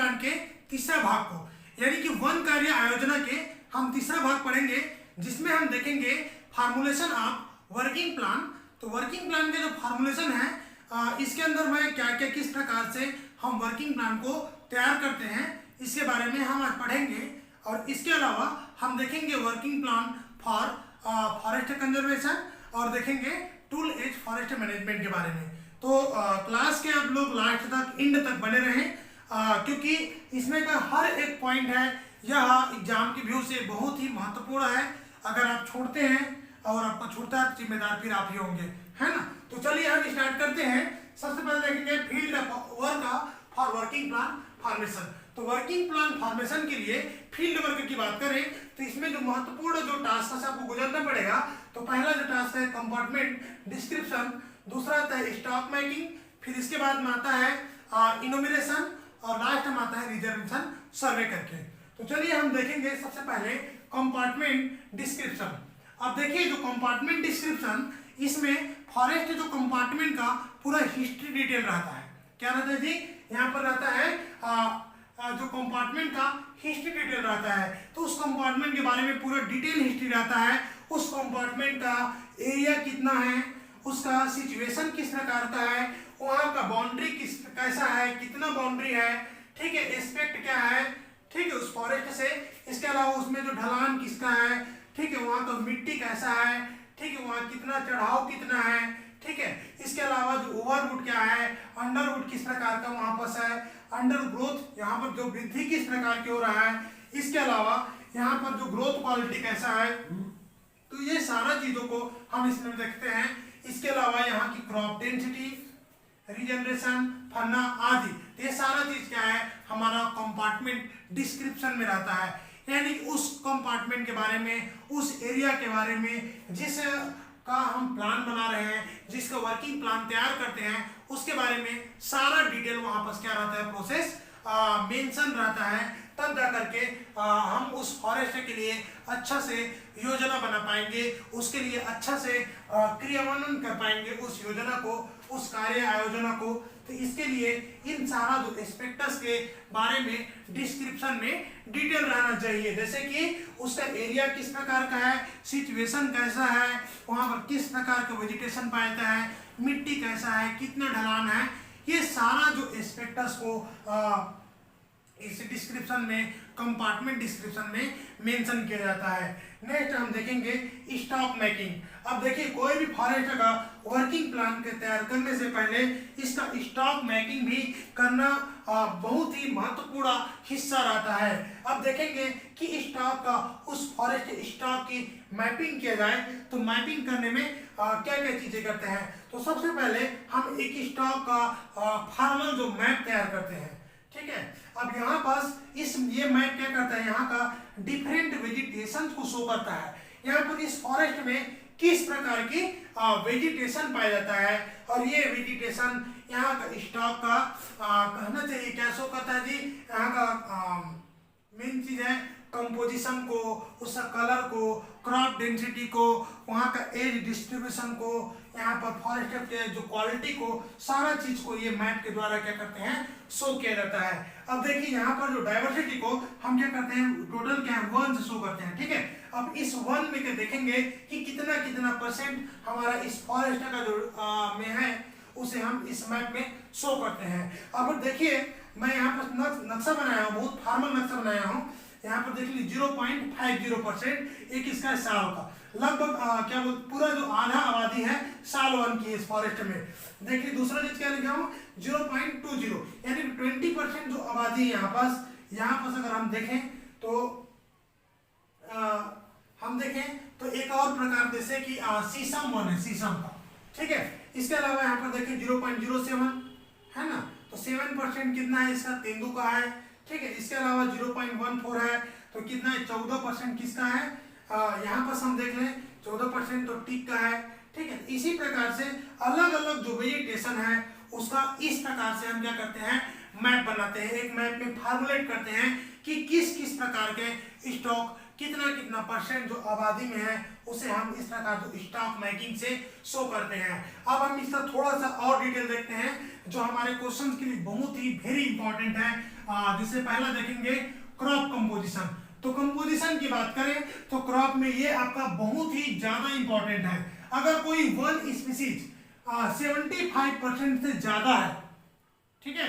Plan के तीसरा भाग को, यानी कि वन कार्य आयोजना के हम तीसरा भाग पढ़ेंगे, जिसमें हम देखेंगे फार्मूलेशन ऑफ वर्किंग प्लान। तो वर्किंग प्लान के जो फार्मूलेशन है इसके अंदर में क्या क्या किस प्रकार से हम वर्किंग प्लान को तैयार करते हैं इसके बारे में हम आज पढ़ेंगे। और इसके अलावा हम देखेंगे working plan for forest conservation और देखेंगे टूल एज फॉरेस्ट मैनेजमेंट के बारे में। तो क्लास के आप लोग लास्ट तक एंड तक बने रहें, क्योंकि इसमें का हर एक पॉइंट है यह एग्जाम के व्यू से बहुत ही महत्वपूर्ण है। अगर आप छोड़ते हैं और आपको छूटता है तो जिम्मेदार फिर आप ही होंगे, है ना। तो चलिए हम स्टार्ट करते हैं। सबसे पहले देखेंगे field work for working plan formation. तो वर्किंग प्लान फॉर्मेशन के लिए फील्ड वर्क की बात करें तो इसमें जो महत्वपूर्ण जो टास्क है आपको गुजरना पड़ेगा। तो पहला जो टास्क है कंपार्टमेंट डिस्क्रिप्शन, दूसरा आता है स्टॉक मेकिंग, फिर इसके बाद में आता है इनोमिनेशन और लास्ट में आता है रिजर्वेशन सर्वे करके। तो चलिए हम देखेंगे सबसे पहले कंपार्टमेंट डिस्क्रिप्शन। अब देखिए जो कंपार्टमेंट डिस्क्रिप्शन, इसमें फॉरेस्ट जो कंपार्टमेंट का पूरा हिस्ट्री डिटेल रहता है। क्या रहता है जी, यहाँ पर रहता है जो कंपार्टमेंट का हिस्ट्री डिटेल रहता है। तो उस कंपार्टमेंट के बारे में पूरा डिटेल हिस्ट्री रहता है। उस कंपार्टमेंट का एरिया कितना है, उसका सिचुएशन किस प्रकार का है, वहाँ का बाउंड्री कैसा है, कितना बाउंड्री है, ठीक है, एस्पेक्ट क्या है, ठीक है, उस फॉरेस्ट से। इसके अलावा उसमें जो ढलान किसका है, ठीक है, वहाँ का मिट्टी कैसा है, ठीक है, वहाँ कितना चढ़ाव कितना है, ठीक है। इसके अलावा जो ओवरवुड क्या है, अंडरवुड किस प्रकार का वहाँ पर है, अंडर ग्रोथ यहाँ पर जो वृद्धि किस प्रकार की हो रहा है, इसके अलावा यहाँ पर जो ग्रोथ क्वालिटी कैसा है। तो ये सारा चीजों को हम इसमें देखते हैं। इसके अलावा यहाँ की क्रॉप डेंसिटी, रीजनरेशन, फन्ना आदि, ये सारा चीज क्या है हमारा कंपार्टमेंट डिस्क्रिप्शन में रहता है। यानी उस कंपार्टमेंट के बारे में, उस एरिया के बारे में जिस का हम प्लान बना रहे हैं, जिसका वर्किंग प्लान तैयार करते हैं, उसके बारे में सारा डिटेल वहां पर क्या रहता है, प्रोसेस मेंशन रहता है। तब जा करके हम उस फॉरेस्ट के लिए अच्छा से योजना बना पाएंगे, उसके लिए अच्छा से क्रियान्वयन कर पाएंगे उस योजना को, उस कार्य आयोजना को। तो इसके लिए इन सारा जो एस्पेक्ट्स के बारे में डिस्क्रिप्शन में डिटेल रहना चाहिए, जैसे कि उसका एरिया किस प्रकार का है, सिचुएशन कैसा है, वहाँ पर किस प्रकार का वेजिटेशन पाया जाता है, मिट्टी कैसा है, कितना ढलान है, ये सारा जो एस्पेक्ट्स को इस डिस्क्रिप्शन में, कंपार्टमेंट डिस्क्रिप्शन में मेंशन किया जाता है। नेक्स्ट हम देखेंगे स्टॉक मेकिंग। अब देखिए कोई भी फॉरेस्ट का वर्किंग प्लान के तैयार करने से पहले इसका स्टॉक मेकिंग भी करना बहुत ही महत्वपूर्ण हिस्सा रहता है। अब देखेंगे कि स्टॉक का, उस फॉरेस्ट स्टॉक की मैपिंग किया जाए तो मैपिंग करने में क्या क्या चीजें करते हैं। तो सबसे पहले हम एक स्टॉक का फॉर्मल जो मैप तैयार करते हैं, ठीक है। अब यहाँ पास ये मैप क्या करता है, यहाँ का डिफरेंट वेजिटेशन को शो करता है। यहाँ पर इस फॉरेस्ट में किस प्रकार की वेजिटेशन पाया जाता है, और ये वेजिटेशन यहाँ का स्टॉक का कहना चाहिए क्या शो करता है जी, यहाँ का मेन चीज है कंपोजिशन को, उसका कलर को, क्रॉप डेंसिटी को, वहाँ का एज डिस्ट्रीब्यूशन को, यहाँ पर फॉरेस्ट के जो क्वालिटी को, सारा चीज को ये मैप के द्वारा क्या करते हैं, शो किया जाता है। अब देखिए यहाँ पर जो डाइवर्सिटी को हम क्या करते हैं, टोटल क्या है, 1 से शो करते हैं, ठीक है। अब इस 1 में क्या देखेंगे कि कितना कितना परसेंट हमारा इस फॉरेस्ट का जो में है उसे हम इस मैप में शो करते हैं। अब देखिए मैं यहाँ पर नक्शा बनाया हूँ, बहुत फॉर्मल नक्शा बनाया हूँ। यहाँ पर देख लीजिए 0.50% एक इसका साल का, लगभग क्या बोल, पूरा जो आधा आबादी है साल 1 की इस फॉरेस्ट में। देखिए दूसरा चीज क्या लिखा हूँ, 0.20 यानी 20% जो आबादी है यहाँ पास अगर हम देखें तो एक और प्रकार जैसे कि शीशम 1 है, शीशम का, ठीक है। इसके अलावा यहाँ पर देखिए 0.07 है ना, तो 7% कितना है इसका, तेंदू का है, ठीक है। इसके अलावा 0.14 है, तो कितना है, 14% किसका है, यहाँ पर हम देख लें 14% तो टीक का है, ठीक है। इसी प्रकार से अलग अलग जो वेजिटेशन है उसका इस प्रकार से हम क्या करते हैं, मैप बनाते हैं। एक मैप में फार्मुलेट करते हैं कि किस किस प्रकार के स्टॉक कितना कितना परसेंट जो आबादी में है उसे हम इस प्रकार जो स्टॉक मैकिंग से शो करते हैं। अब हम इसका थोड़ा सा और डिटेल देखते हैं जो हमारे क्वेश्चन के लिए बहुत ही वेरी इंपॉर्टेंट है। जिससे पहला देखेंगे क्रॉप कंपोजिशन। तो कंपोजिशन की बात करें तो क्रॉप में ये आपका बहुत ही ज्यादा इंपॉर्टेंट है। अगर कोई वन स्पीसीज 75% से ज्यादा है, ठीक है,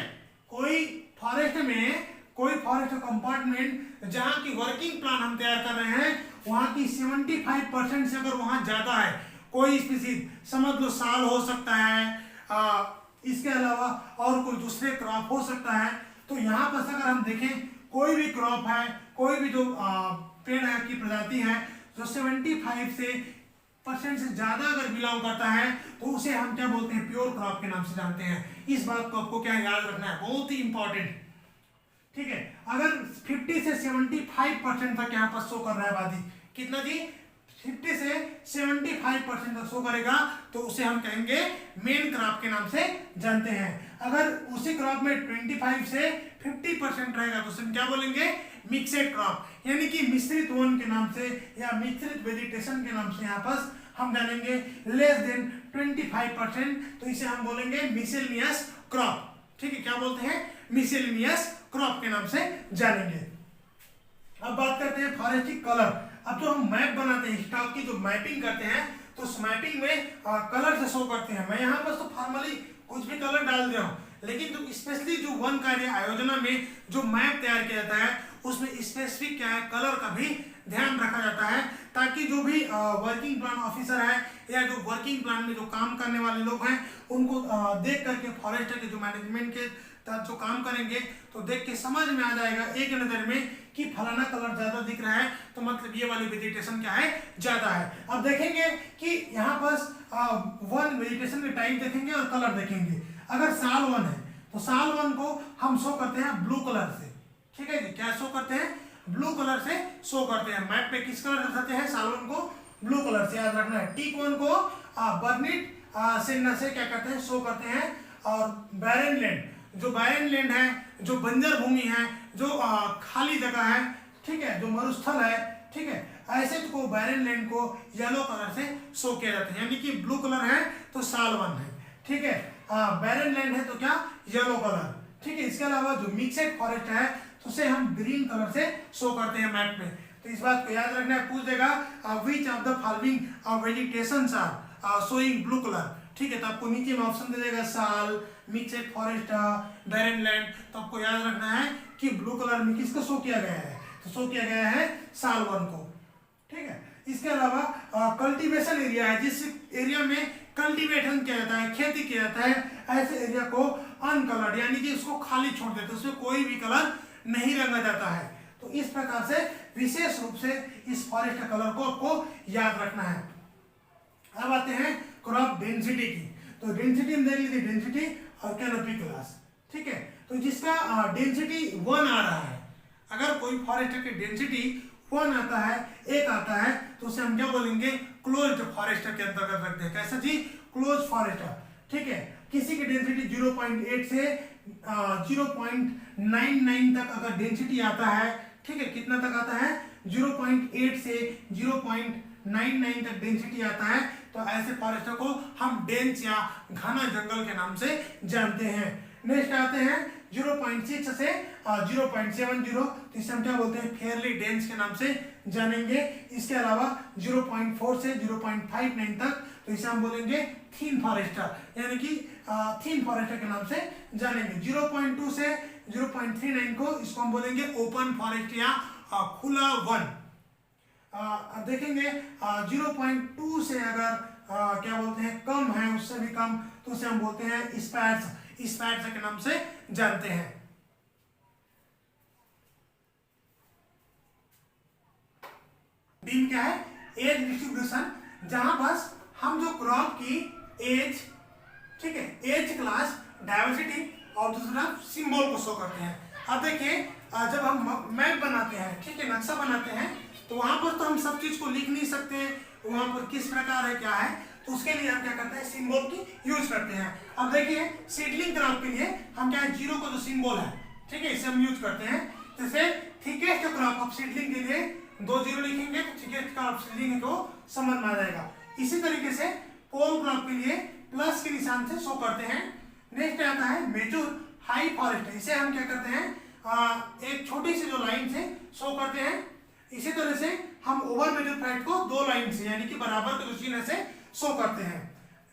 कोई फॉरेस्ट कंपार्टमेंट जहां की वर्किंग प्लान हम तैयार कर रहे हैं वहां की 75% से अगर वहां ज्यादा है कोई स्पीसीज, समझ लो साल हो सकता है, इसके अलावा और कोई दूसरे क्रॉप हो सकता है। तो यहाँ पर अगर हम देखें कोई भी क्रॉप है, कोई भी जो पेड़ है की प्रजाति है जो 75% से ज्यादा अगर बिलोंग करता है तो उसे हम क्या बोलते हैं, प्योर क्रॉप के नाम से जानते हैं। इस बात को आपको क्या याद रखना है, बहुत ही इंपॉर्टेंट, ठीक है। अगर 50 से 75% तक यहाँ पर शो कर रहा है आबादी, कितना जी, 50 से 75% तक शो करेगा तो उसे हम कहेंगे मेन क्रॉप के नाम से जानते हैं। अगर उसी क्रॉप में 25 से 50% रहेगा तो उसे हम क्या बोलेंगे, मिक्सेड क्रॉप, यानी कि मिश्रित वन के नाम से या मिश्रित वेजिटेशन के नाम से यहाँ पर हम जानेंगे। लेस देन 25% तो इसे हम बोलेंगे मिसेलेनियस क्रॉप, ठीक है, क्या बोलते हैं, मिसेलेनियस क्रॉप के नाम से जानेंगे। अब बात करते हैं फॉरेस्टिक कलर। अब जो हम मैप बनाते हैं, स्टॉक की जो मैपिंग करते हैं तो उस मैपिंग में कलर से शो करते हैं। मैं यहाँ पर तो फॉर्मली कुछ भी कलर डाल दिया हूँ, लेकिन जो स्पेशली जो वन कार्य आयोजना में जो मैप तैयार किया जाता है उसमें स्पेसिफिक क्या है, कलर का भी ध्यान रखा जाता है, ताकि जो भी वर्किंग प्लान ऑफिसर है या जो वर्किंग प्लान में जो काम करने वाले लोग हैं उनको देख करके फॉरेस्टर के जो मैनेजमेंट के तहत जो काम करेंगे तो देख के समझ में आ जाएगा एक नजर में कि फलाना कलर ज्यादा दिख रहा है तो मतलब ये वाली वेजिटेशन क्या है, ज्यादा है। अब देखेंगे कि यहाँ पर वन वेजिटेशन के टाइप देखेंगे और कलर देखेंगे। अगर साल वन है तो साल वन को हम शो करते हैं ब्लू कलर से, ठीक है जी, क्या शो करते हैं, ब्लू कलर से शो करते हैं। मैप पे किस कलर दर्शाते हैं, साल वन को ब्लू कलर से, याद रखना है। टीक वन को बर्निट सिग्नल से क्या करते हैं, शो करते हैं। और बैरन लैंड, जो बैरन लैंड है, जो बंजर भूमि है, जो खाली जगह है, ठीक है, जो मरुस्थल है, ठीक है, ऐसे को बैरन लैंड को येलो कलर से शो किया जाता है। यानी कि ब्लू कलर है तो साल वन है, ठीक है, बैरन लैंड है तो क्या, येलो कलर, ठीक है। इसके अलावा जो मिक्सेड फॉरेस्ट है तो उसे हम ग्रीन कलर से शो करते हैं मैप में। तो इस बात को याद रखना है, पूछ देगा which of the following vegetations are showing blue colour, ठीक है। तो आपको नीचे में ऑप्शन दे देगा साल, मिक्सेड फॉरेस्ट, बैरन लैंड। तो आपको याद रखना है कि ब्लू कलर में किसको शो किया गया है, तो शो किया गया है साल वन को, ठीक है। इसके अलावा कल्टीवेशन एरिया है, जिस एरिया में कल्टीवेशन किया जाता है, खेती किया जाता है, ऐसे एरिया को अनकलर्ड यानी कि उसको खाली छोड़ देते हैं, उसमें कोई भी कलर नहीं रंगा जाता है। तो इस प्रकार से विशेष रूप से इस फॉरेस्ट कलर को आपको याद रखना है। अब आते हैं क्रॉप डेंसिटी की। तो डेंसिटी हम देख लीजिए, डेंसिटी और कैनोपी क्लास, ठीक है। तो जिसका डेंसिटी 1 आ रहा है, अगर कोई फॉरेस्ट की डेंसिटी 1 आता है, 1 आता है, तो उसे हम क्या बोलेंगे, क्लोज्ड फॉरेस्टर के अंतर्गत रखते हैं। कैसा जी, क्लोज फॉरेस्टर, ठीक है। किसी की डेंसिटी 0.8 से 0.99 तक अगर डेंसिटी आता है, ठीक है, कितना तक आता है, 0.8 से 0.99 तक डेंसिटी आता है, तो ऐसे फॉरेस्टर को हम डेंस या घना जंगल के नाम से जानते हैं। नेक्स्ट आते हैं 0.6 से 0.70, तो इसे हम क्या बोलते हैं, फेयरली डेंस के नाम से जानेंगे। इसके अलावा 0.4 से 0.59 तक, तो इसे हम बोलेंगे थीन फॉरेस्टर, यानी कि थीन फॉरेस्टर के नाम से जानेंगे। 0.2 से 0.39 को इसको हम बोलेंगे ओपन फॉरेस्ट या खुला वन। देखेंगे 0.2 से अगर क्या बोलते हैं, कम है, उससे भी कम, तो उसे हम बोलते हैं स्पैट्स के नाम से जानते हैं। बीम क्या है, एज डिस्ट्रीब्यूशन, जहां बस हम जो क्रॉप की एज, ठीक है, एज क्लास, डायवर्सिटी और दूसरा सिंबल को शो करते हैं। अब देखिए जब हम मैप बनाते हैं, ठीक है, नक्शा बनाते हैं, तो वहां पर तो हम सब चीज को लिख नहीं सकते, वहां पर किस प्रकार है क्या है, तो उसके लिए हम क्या करते हैं, सिंबल की यूज करते हैं। अब देखिए सीडलिंग क्रॉप के लिए हम क्या है, जीरो का जो सिंबल है, ठीक है, इसे हम यूज करते हैं। जैसे थिकेस्ट क्रॉप ऑफ सीडलिंग के लिए 2 जीरो लिखेंगे तो थिकेस्ट का स्पेलिंग को समझ में आ जाएगा। इसी तरीके से पोल क्रॉप के लिए प्लस के निशान से शो करते हैं। नेक्स्ट आता है मेजूर हाई फॉरेस्ट, इसे हम क्या करते हैं एक छोटी सी जो लाइन से शो करते हैं। इसी तरह से हम ओवर मेजर फ्लाइट को 2 लाइन से यानी कि बराबर के जो चिन्ह से शो करते हैं।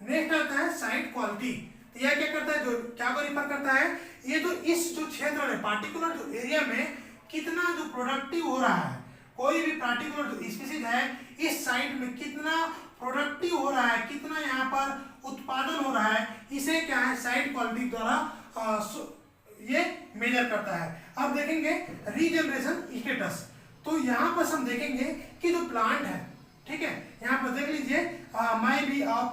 नेक्स्ट आता है साइट क्वालिटी, तो यह क्या करता है, जो क्या को रिफर करता है, ये जो इस जो क्षेत्र में पार्टिकुलर जो एरिया में कितना जो प्रोडक्टिव हो रहा है, कोई भी पार्टिकुलर जो स्पीसीज है इस साइट में कितना प्रोडक्टिव हो रहा है, कितना यहाँ पर उत्पादन हो रहा है, इसे क्या है साइट क्वालिटी द्वारा ये मेजर करता है। अब देखेंगे रीजनरेशन स्टेटस, तो यहाँ पर हम देखेंगे कि जो प्लांट है, ठीक है, यहाँ पर देख लीजिए may be of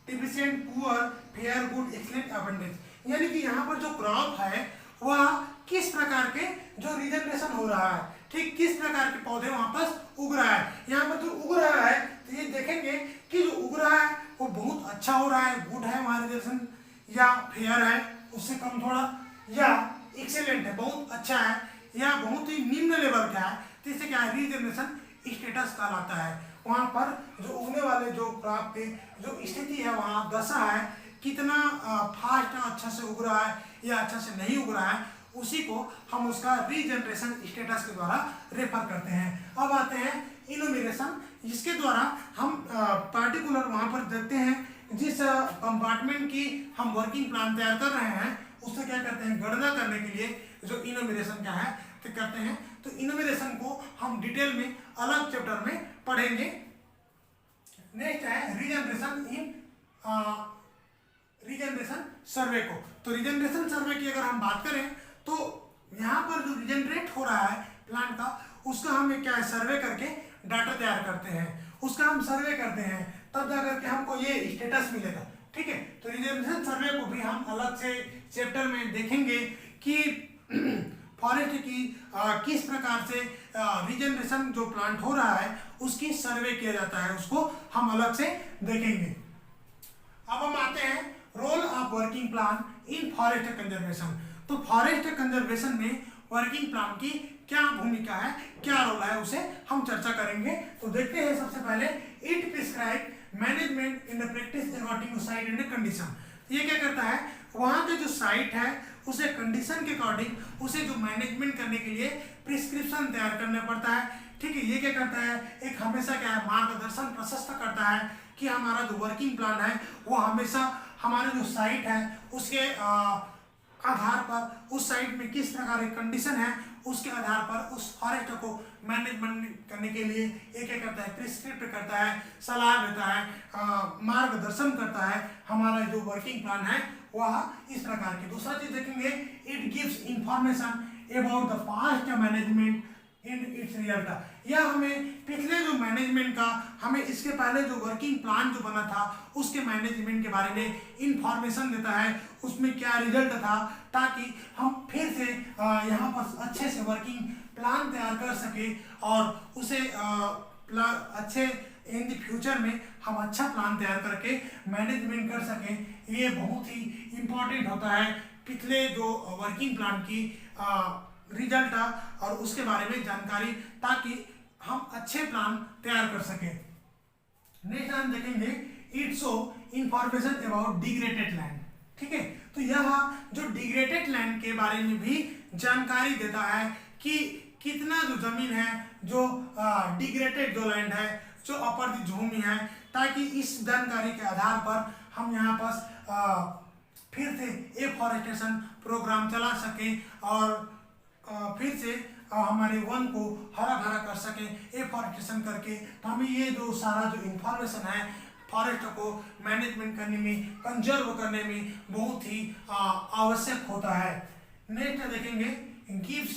deficient poor fair good excellent abundance, यानी कि यहाँ पर जो क्रॉप है वह किस प्रकार के जो रीजनरेशन हो रहा है, ठीक किस प्रकार के पौधे वहां पर उग रहा है। यहाँ पर जो उग रहा है तो ये देखेंगे कि जो उग रहा है वो बहुत अच्छा हो रहा है, गुड है वहां रीजनरेशन, या फेयर है उससे कम थोड़ा, या एक्सीलेंट है बहुत अच्छा है, या बहुत ही निम्न लेवल का है, तो इसे क्या है रीजनरेशन स्टेटस कहलाता है। वहां पर जो उगने वाले जो क्रॉप के जो स्थिति है, वहाँ दशा है, कितना फास्ट अच्छा से उग रहा है या अच्छा से नहीं उग रहा है, उसी को हम उसका रीजनरेशन स्टेटस के द्वारा रेफर करते हैं। अब आते हैं इनोमिनेशन, जिसके द्वारा हम पार्टिकुलर वहाँ पर देखते हैं जिस कंपार्टमेंट की हम वर्किंग प्लान तैयार कर रहे हैं उससे क्या करते हैं गणना करने के लिए जो इनोमिनेशन क्या है तो करते हैं। तो इनोमिनेशन को हम डिटेल में अलग चैप्टर में पढ़ेंगे। नेक्स्ट है रीजनरेशन इन रीजनरेशन सर्वे को, तो रीजनरेशन सर्वे की अगर हम बात करें तो यहाँ पर जो रीजनरेट हो रहा है प्लांट का उसका हम क्या है सर्वे करके डाटा तैयार करते हैं, उसका हम सर्वे करते हैं तब जाकर के हमको ये स्टेटस मिलेगा, ठीक है। तो रीजनरेशन सर्वे को भी हम अलग से चैप्टर में देखेंगे कि फॉरेस्ट की किस प्रकार से रीजनरेशन जो प्लांट हो रहा है उसकी सर्वे किया जाता है, उसको हम अलग से देखेंगे। अब हम आते हैं role of working plan in forest conservation, तो फॉरेस्ट कंजर्वेशन में वर्किंग प्लान की क्या भूमिका है, क्या रोल है, उसे हम चर्चा करेंगे। तो देखते हैं सबसे पहले it prescribe management in the practice according to site and condition, ये क्या करता है वहाँ के जो साइट है उसे कंडीशन के अकॉर्डिंग उसे जो मैनेजमेंट करने के लिए प्रिस्क्रिप्शन तैयार करना पड़ता है, ठीक है। ये क्या करता है एक हमेशा क्या है मार्गदर्शन प्रशस्त करता है कि हमारा जो वर्किंग प्लान है वो हमेशा हमारे जो साइट है उसके आधार पर उस साइट में किस प्रकार की कंडीशन है उसके आधार पर उस फॉरेस्ट को मैनेजमेंट करने के लिए ये क्या करता है प्रिस्क्रिप्ट करता है, सलाह देता है, मार्गदर्शन करता है। हमारा जो वर्किंग प्लान है वह इस प्रकार की। दूसरा चीज देखेंगे it gives information about the past management in its result, यह हमें पिछले जो मैनेजमेंट का हमें इसके पहले जो वर्किंग प्लान जो बना था उसके मैनेजमेंट के बारे में इंफॉर्मेशन देता है, उसमें क्या रिजल्ट था, ताकि हम फिर से यहाँ पर अच्छे से वर्किंग प्लान तैयार कर सके और उसे अच्छे इन द फ्यूचर में हम अच्छा प्लान तैयार करके मैनेजमेंट कर सकें। ये बहुत ही इम्पोर्टेंट होता है पिछले जो वर्किंग प्लान की रिजल्ट और उसके बारे में जानकारी, ताकि हम अच्छे प्लान तैयार कर सकें। नेक्स्ट हम देखेंगे it show information about degraded land, ठीक है। तो यह जो डिग्रेडेड लैंड के बारे में भी जानकारी देता है कि कितना जो जमीन है जो डिग्रेडेड जो लैंड है जो अपरदित भूमि है, ताकि इस जानकारी के आधार पर हम यहाँ पर फिर से एफॉरेस्टेशन प्रोग्राम चला सके और फिर से हमारे वन को हरा भरा कर सके एफॉरेस्टेशन करके। तो हमें ये जो सारा जो इंफॉर्मेशन है फॉरेस्ट को मैनेजमेंट करने में कंजर्व करने में बहुत ही आवश्यक होता है। नेक्स्ट देखेंगे gives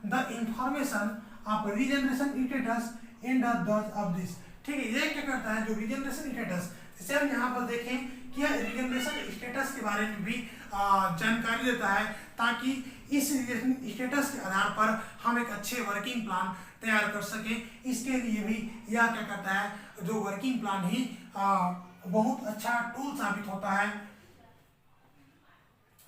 the information of regeneration status in the of this, ठीक है। ये क्या करता है जो रीजनरेशन स्टेटस, जैसे हम यहाँ पर देखें कि यह रीजनरेशन स्टेटस के बारे में भी जानकारी देता है, ताकि इस स्टेटस के आधार पर हम एक अच्छे वर्किंग प्लान तैयार कर सकें। इसके लिए भी यह क्या करता है जो वर्किंग प्लान ही बहुत अच्छा टूल साबित होता है।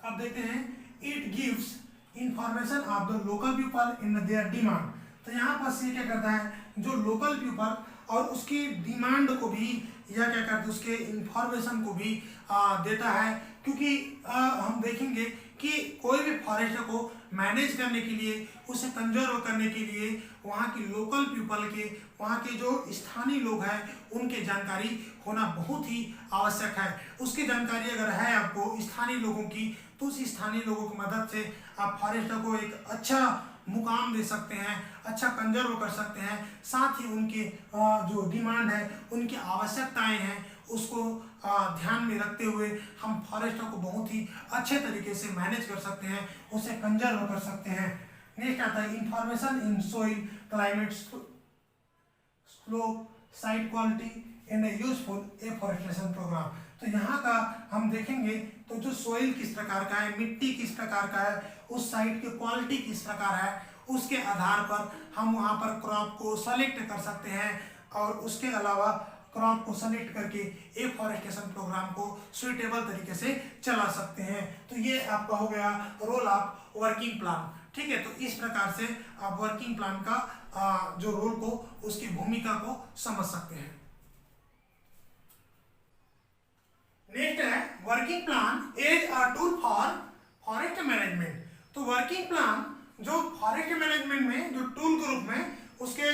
अब देखते हैं it gives information of the local people in their demand, तो यहाँ पर ये क्या करता है, जो लोकल पीपल और उसकी डिमांड को भी या क्या करते हैं उसके इंफॉर्मेशन को भी देता है। क्योंकि हम देखेंगे कि कोई भी फॉरेस्ट को मैनेज करने के लिए, उसे कंजर्व करने के लिए वहाँ की लोकल पीपल के, वहाँ के जो स्थानीय लोग हैं उनके जानकारी होना बहुत ही आवश्यक है। उसकी जानकारी अगर है आपको स्थानीय लोगों की, तो उस स्थानीय लोगों की मदद से आप फॉरेस्ट को एक अच्छा मुकाम दे सकते हैं, अच्छा कंजर्व कर सकते हैं। साथ ही उनके जो डिमांड है, उनकी आवश्यकताएं हैं, उसको ध्यान में रखते हुए हम फॉरेस्ट को बहुत ही अच्छे तरीके से मैनेज कर सकते हैं, उसे कंजर्व कर सकते हैं। नेक्स्ट आता है information in soil climate slope site quality and useful afforestation program. तो यहाँ का हम देखेंगे तो जो सोइल किस प्रकार का है, मिट्टी किस प्रकार का है, उस साइट की क्वालिटी किस प्रकार है, उसके आधार पर हम वहाँ पर क्रॉप को सेलेक्ट कर सकते हैं और उसके अलावा क्रॉप को सेलेक्ट करके एफॉरेस्टेशन प्रोग्राम को सुइटेबल तरीके से चला सकते हैं। तो ये आपका हो गया रोल ऑफ वर्किंग प्लान। ठीक है, तो इस प्रकार से आप वर्किंग प्लान का जो रोल को, उसकी भूमिका को समझ सकते हैं। नेक्स्ट है working plan as a tool for forest management. तो वर्किंग प्लान जो फॉरेस्ट मैनेजमेंट में जो टूल के रूप में उसके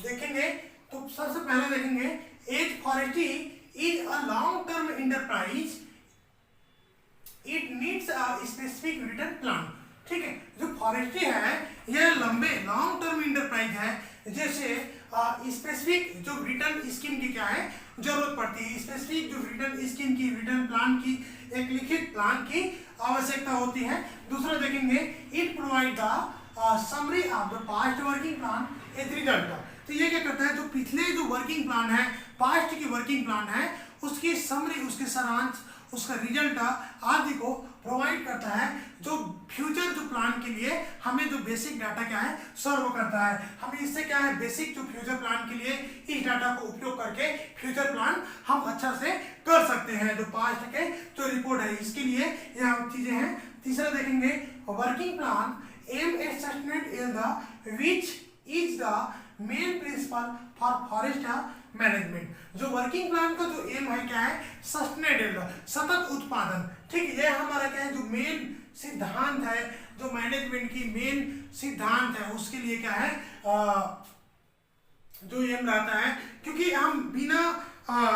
देखेंगे, तो सबसे पहले देखेंगे as forestry is a long term enterprise, it needs a specific return plan. ठीक है, जो फॉरेस्ट्री है यह लंबे लॉन्ग टर्म इंटरप्राइज है, जैसे स्पेसिफिक जो रिटर्न स्कीम की क्या है जरूरत पड़ती है, स्पेसिफिक जो रिटर्न स्कीम की, रिटर्न प्लान की, एक लिखित प्लान की आवश्यकता होती है। दूसरा देखेंगे it provide the summary of the past working plan as result. तो ये क्या करता है, जो पिछले जो वर्किंग प्लान है, पास्ट की वर्किंग प्लान है, उसकी समरी, उसके सारांश, उसका रिजल्ट आदि को प्रोवाइड करता है, जो फ्यूचर जो प्लान के लिए हमें जो बेसिक डाटा क्या है सर्व करता है। हमें इससे क्या है, बेसिक जो फ्यूचर प्लान के लिए इस डाटा को उपयोग करके फ्यूचर प्लान हम अच्छा से कर सकते हैं। जो पास्ट के जो रिपोर्ट है इसके लिए यह चीजें हैं। तीसरा देखेंगे working plan aim at sustained in the which is the main principle for forest management. जो वर्किंग प्लान का जो एम है क्या है, सस्टेनेबल, सतत उत्पादन। ठीक है, यह हमारा क्या है, जो मेन सिद्धांत है, जो मैनेजमेंट की मेन सिद्धांत है, उसके लिए क्या है जो एम रहता है। क्योंकि हम बिना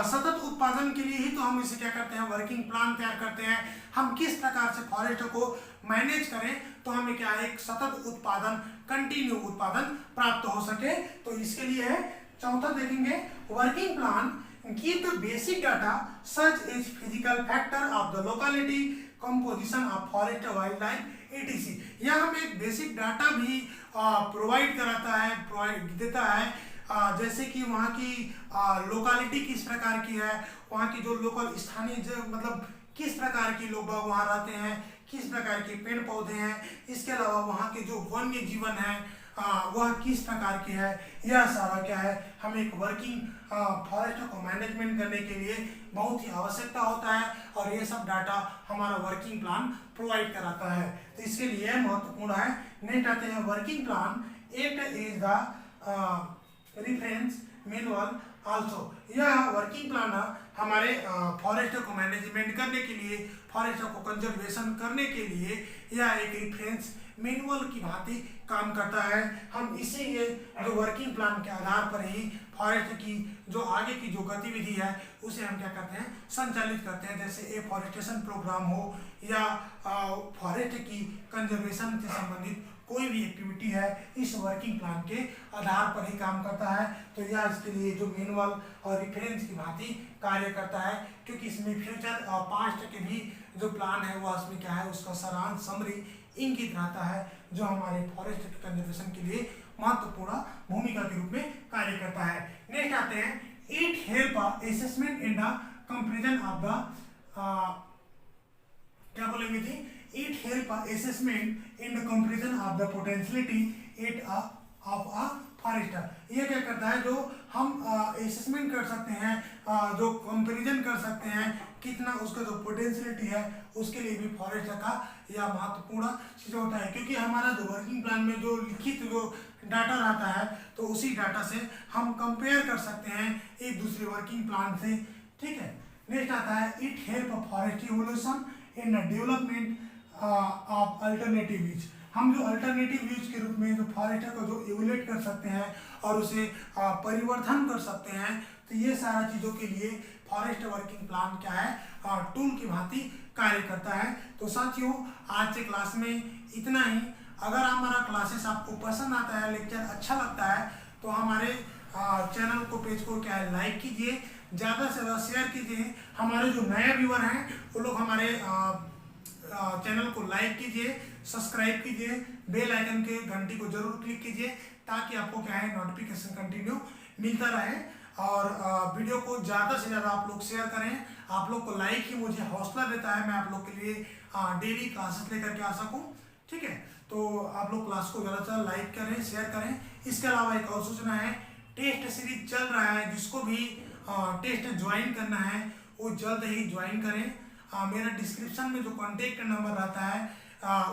सतत उत्पादन के लिए ही तो हम इसे क्या करते हैं, वर्किंग प्लान तैयार करते हैं। हम किस प्रकार से फॉरेस्ट को मैनेज करें तो हमें क्या है, एक सतत उत्पादन, कंटिन्यू उत्पादन प्राप्त हो सके। तो इसके लिए है। चौथा देखेंगे working plan give the basic data such as physical factor of the locality, composition of forest, wild life etc। यह हमें एक बेसिक डाटा भी प्रोवाइड कराता है, प्रोवाइड देता है, जैसे कि वहाँ की लोकेलिटी किस प्रकार की है, वहाँ की जो लोकल स्थानीय मतलब किस प्रकार के लोग वहाँ रहते हैं, किस प्रकार के पेड़ पौधे हैं, इसके अलावा वहाँ के जो वन्य जीवन है वह किस प्रकार की है। यह सारा क्या है, हमें एक वर्किंग फॉरेस्ट को मैनेजमेंट करने के लिए बहुत ही आवश्यकता होता है, और ये सब डाटा हमारा वर्किंग प्लान प्रोवाइड कराता है। तो इसके लिए महत्वपूर्ण है। नेक्स्ट आते हैं working plan act is the reference manual also. यह वर्किंग प्लान हमारे फॉरेस्ट को मैनेजमेंट करने के लिए, फॉरेस्ट को कंजर्वेशन करने के लिए यह एक रेफरेंस मैनुअल की भांति काम करता है। हम इसी ये जो वर्किंग प्लान के आधार पर ही फॉरेस्ट की जो आगे की जो गतिविधि है उसे हम क्या करते हैं, संचालित करते हैं। जैसे एफॉरेस्टेशन प्रोग्राम हो या फॉरेस्ट की कंजर्वेशन से संबंधित कोई भी एक्टिविटी है, इस वर्किंग प्लान के आधार पर ही काम करता है। तो यह इसके लिए जो मैनुअल और रेफरेंस की भांति कार्य करता है, क्योंकि इसमें फ्यूचर और पास्ट के भी जो प्लान है वह इसमें क्या है, उसका सारांश, समरी इंगित रहता है, जो हमारे फॉरेस्ट कंजर्वेशन के लिए महत्वपूर्ण भूमिका के रूप में कार्य करता है। नेक्स्ट आते हैं it help assessment in the comparison of the क्या बोलेंगे थी, it help assessment in the comparison of the potentiality at of a forester. ये क्या करता है, जो हम असेसमेंट कर सकते हैं, जो कंपैरिजन कर सकते हैं कितना उसका जो पोटेंशियलिटी है उसके लिए भी फॉरेस्ट का यह महत्वपूर्ण चीज होता है, क्योंकि हमारा जो वर्किंग प्लान में जो लिखित जो डाटा रहता है तो उसी डाटा से हम कंपेयर कर सकते हैं एक दूसरे वर्किंग प्लान से। ठीक है, नेक्स्ट आता है it help forest evolution in development of alternative use. हम जो अल्टरनेटिव यूज के रूप में जो फॉरेस्ट को जो इवोल्यूट कर सकते हैं और उसे परिवर्तन कर सकते हैं, तो ये सारा चीज़ों के लिए फॉरेस्ट वर्किंग प्लान क्या है, टूल की भांति कार्य करता है। तो साथियों, आज के क्लास में इतना ही। अगर हमारा क्लासेस आपको पसंद आता है, लेक्चर अच्छा लगता है, तो हमारे चैनल को, पेज को क्या है, लाइक कीजिए, ज़्यादा से ज़्यादा शेयर कीजिए। हमारे जो नए व्यूअर हैं वो लोग हमारे चैनल को लाइक कीजिए, सब्सक्राइब कीजिए, बेल आइकन के घंटी को जरूर क्लिक कीजिए, ताकि आपको क्या है नोटिफिकेशन कंटिन्यू मिलता रहे। और वीडियो को ज़्यादा से ज़्यादा आप लोग शेयर करें। आप लोग को लाइक ही मुझे हौसला देता है, मैं आप लोग के लिए डेली क्लासेस लेकर के आ सकूं। ठीक है, तो आप लोग क्लास को ज़्यादा से ज़्यादा लाइक करें, शेयर करें। इसके अलावा एक और सूचना है, टेस्ट सीरीज चल रहा है, जिसको भी टेस्ट ज्वाइन करना है वो जल्द ही ज्वाइन करें। मेरा डिस्क्रिप्शन में जो कॉन्टेक्ट नंबर रहता है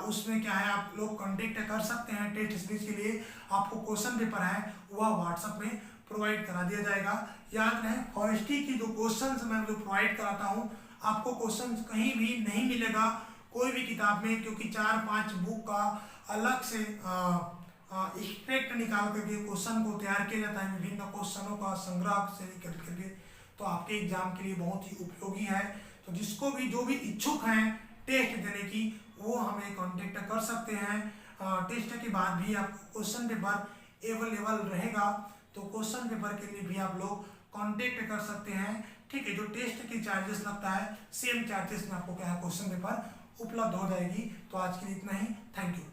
उसमें क्या है, आप लोग कॉन्टेक्ट कर सकते हैं। टेस्ट सीरीज के लिए आपको क्वेश्चन पेपर है वह व्हाट्सएप में प्रोवाइड करा दिया जाएगा। याद रहे, फॉरेस्ट्री की जो क्वेश्चंस मैं जो प्रोवाइड कराता हूँ, आपको क्वेश्चंस कहीं भी नहीं मिलेगा कोई भी किताब में, क्योंकि 4-5 बुक का अलग से एक्सट्रैक्ट निकाल करके क्वेश्चन को तैयार किया जाता है, विभिन्न क्वेश्चनों का संग्रह से करके, तो आपके एग्जाम के लिए बहुत ही उपयोगी है। तो जिसको भी, जो भी इच्छुक हैं टेस्ट देने की, वो हमें कांटेक्ट कर सकते हैं। टेस्ट के बाद भी आपको क्वेश्चन पेपर अवेलेबल रहेगा, तो क्वेश्चन पेपर के लिए भी आप लोग कांटेक्ट कर सकते हैं। ठीक है, जो टेस्ट की चार्जेस लगता है सेम चार्जेस में आपको क्या है क्वेश्चन पेपर उपलब्ध हो जाएगी। तो आज के लिए इतना ही, थैंक यू।